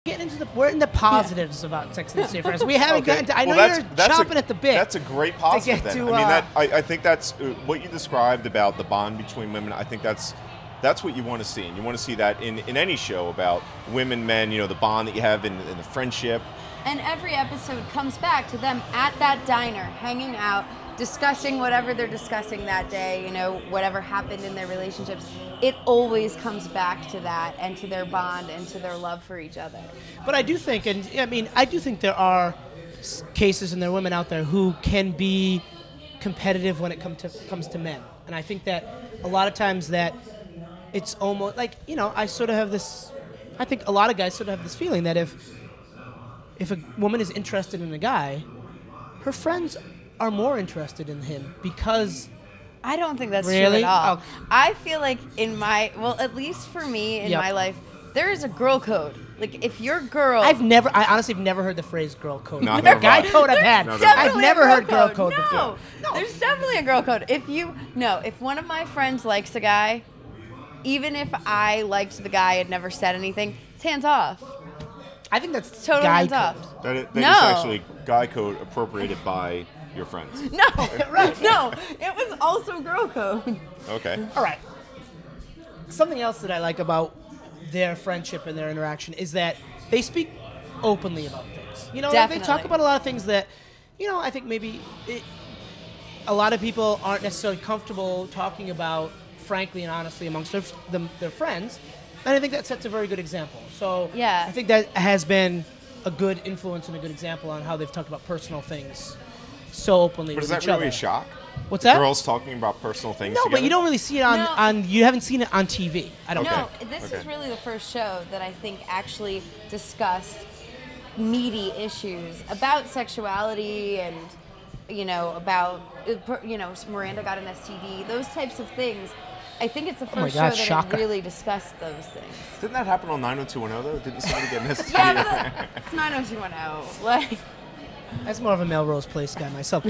getting into we're in the positives about Sex and the City first. We haven't gotten to. I know you're chomping at the bit. That's a great positive. Then. I think that's what you described about the bond between women. I think that's what you want to see, and you want to see that in any show about women, men. You know, the bond that you have in the friendship. And every episode comes back to them at that diner, hanging out, discussing whatever they're discussing that day, you know, whatever happened in their relationships. It always comes back to that and to their bond and to their love for each other. But I do think, I do think there are cases and there are women out there who can be competitive when it comes to men. And I think that a lot of times that it's almost like, you know, I think a lot of guys sort of have this feeling that if a woman is interested in a guy, her friends are more interested in him because... I don't think that's really? true at all. Oh. I feel like at least for me in my life, there is a girl code. Like if your girl... I honestly have never heard the phrase girl code. No, guy code I've had. I've never heard girl code no. before. No, there's definitely a girl code. If one of my friends likes a guy, even if I liked the guy and never said anything, it's hands off. I think that's total guy hands code. off. That is actually guy code appropriated by your friends. No, right? No, it was also girl code. Okay. All right. Something else that I like about their friendship and their interaction is that they speak openly about things. You know, they talk about a lot of things that, you know, I think maybe a lot of people aren't necessarily comfortable talking about frankly and honestly amongst their friends. And I think that sets a very good example. So yeah. I think that has been a good influence and a good example on how they've talked about personal things so openly with each other. But is that really a shock? What's that? Girls talking about personal things No, together? but you don't really see it on you haven't seen it on TV, I don't think. No, this is really the first show that I think actually discussed meaty issues about sexuality and, you know, about, you know, Miranda got an STD, those types of things. I think it's the first show that really discussed those things. Didn't that happen on 90210 though? Didn't somebody get an STD? Yeah, but it's 90210. Like, that's more of a Melrose Place guy myself.